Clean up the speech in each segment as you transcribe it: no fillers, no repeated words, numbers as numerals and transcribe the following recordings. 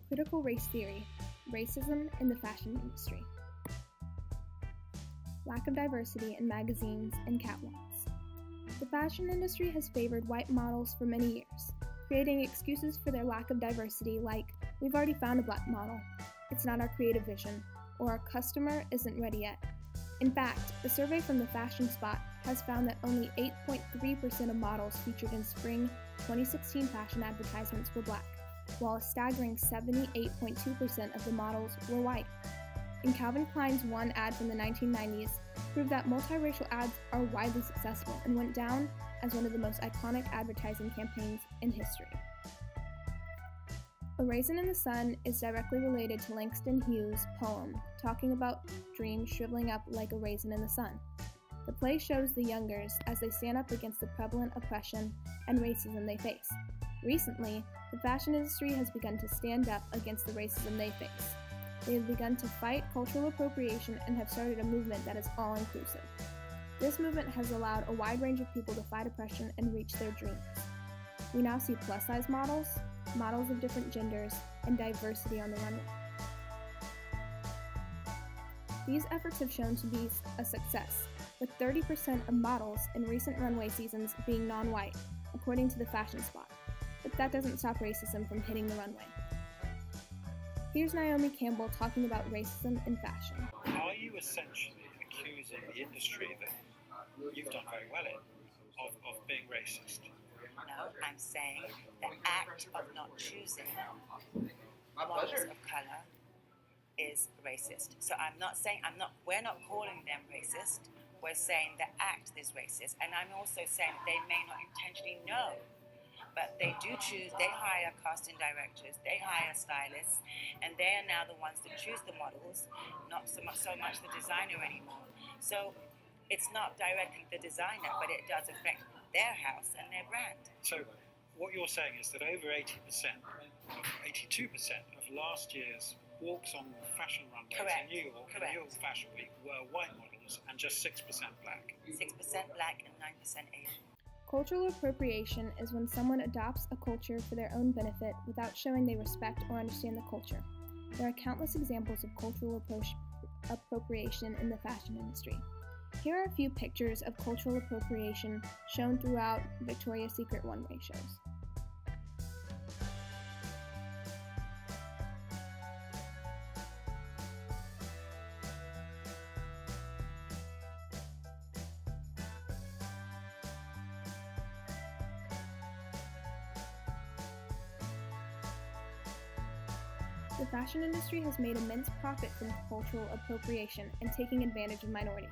Critical race theory, racism in the fashion industry. Lack of diversity in magazines and catwalks. The fashion industry has favored white models for many years, creating excuses for their lack of diversity like, we've already found a black model, it's not our creative vision, or our customer isn't ready yet. In fact, a survey from the Fashion Spot has found that only 8.3% of models featured in spring 2016 fashion advertisements were black, while a staggering 78.2% of the models were white. In Calvin Klein's one ad from the 1990s proved that multiracial ads are widely successful and went down as one of the most iconic advertising campaigns in history. A Raisin in the Sun is directly related to Langston Hughes' poem talking about dreams shriveling up like a raisin in the sun. The play shows the youngers as they stand up against the prevalent oppression and racism they face. Recently, the fashion industry has begun to stand up against the racism they face. They have begun to fight cultural appropriation and have started a movement that is all-inclusive. This movement has allowed a wide range of people to fight oppression and reach their dreams. We now see plus-size models, models of different genders, and diversity on the runway. These efforts have shown to be a success, with 30% of models in recent runway seasons being non-white, according to the Fashion Spot. But that doesn't stop racism from hitting the runway. Here's Naomi Campbell talking about racism in fashion. Are you essentially accusing the industry that you've done very well in of being racist? No, I'm saying the act of not choosing models of color is racist. So we're not calling them racist. We're saying the act is racist. And I'm also saying they may not intentionally know, but they do choose, they hire casting directors, they hire stylists, and they are now the ones that choose the models, not so much the designer anymore. So it's not directly the designer, but it does affect their house and their brand. So what you're saying is that over 82% of last year's walks on fashion runways in New York Fashion Week were white models and just 6% black. 6% black and 9% Asian. Cultural appropriation is when someone adopts a culture for their own benefit without showing they respect or understand the culture. There are countless examples of cultural appropriation in the fashion industry. Here are a few pictures of cultural appropriation shown throughout Victoria's Secret runway shows. The fashion industry has made immense profit from cultural appropriation and taking advantage of minorities.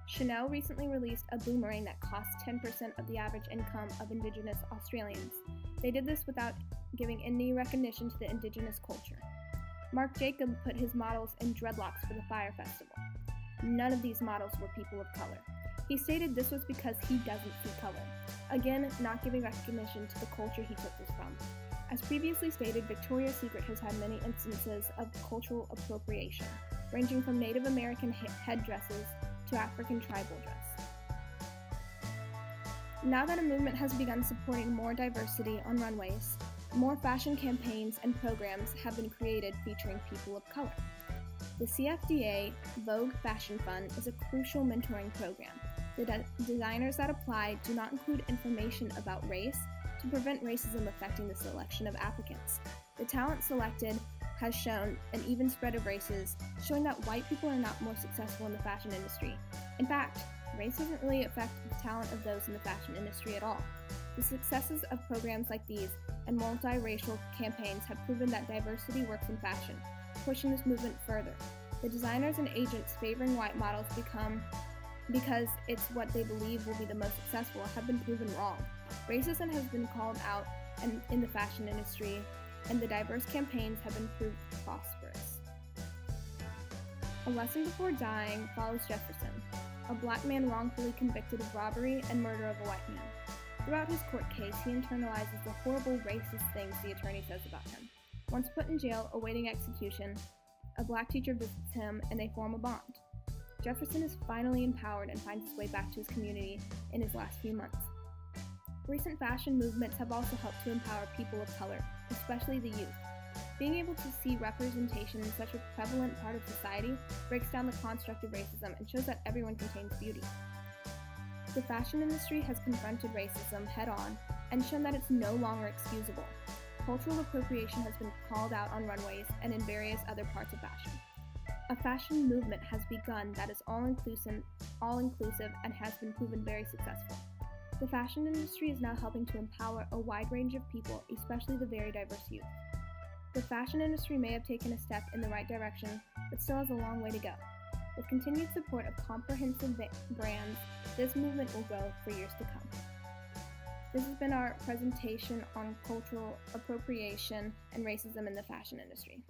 Chanel recently released a boomerang that costs 10% of the average income of Indigenous Australians. They did this without giving any recognition to the Indigenous culture. Marc Jacob put his models in dreadlocks for the Fire Festival. None of these models were people of color. He stated this was because he doesn't see color. Again, not giving recognition to the culture he took this from. As previously stated, Victoria's Secret has had many instances of cultural appropriation, ranging from Native American headdresses to African tribal dress. Now that a movement has begun supporting more diversity on runways, more fashion campaigns and programs have been created featuring people of color. The CFDA Vogue Fashion Fund is a crucial mentoring program. The designers that apply do not include information about race to prevent racism affecting the selection of applicants. The talent selected has shown an even spread of races, showing that white people are not more successful in the fashion industry. In fact, race doesn't really affect the talent of those in the fashion industry at all. The successes of programs like these and multiracial campaigns have proven that diversity works in fashion, pushing this movement further. The designers and agents favoring white models because it's what they believe will be the most successful have been proven wrong. Racism has been called out in the fashion industry, and the diverse campaigns have been proved prosperous. A Lesson Before Dying follows Jefferson, a black man wrongfully convicted of robbery and murder of a white man. Throughout his court case, he internalizes the horrible racist things the attorney says about him. Once put in jail awaiting execution, a black teacher visits him and they form a bond. Jefferson is finally empowered and finds his way back to his community in his last few months. Recent fashion movements have also helped to empower people of color, especially the youth. Being able to see representation in such a prevalent part of society breaks down the construct of racism and shows that everyone contains beauty. The fashion industry has confronted racism head-on and shown that it's no longer excusable. Cultural appropriation has been called out on runways and in various other parts of fashion. A fashion movement has begun that is all-inclusive and has been proven very successful. The fashion industry is now helping to empower a wide range of people, especially the very diverse youth. The fashion industry may have taken a step in the right direction, but still has a long way to go. With continued support of comprehensive brands, this movement will grow for years to come. This has been our presentation on cultural appropriation and racism in the fashion industry.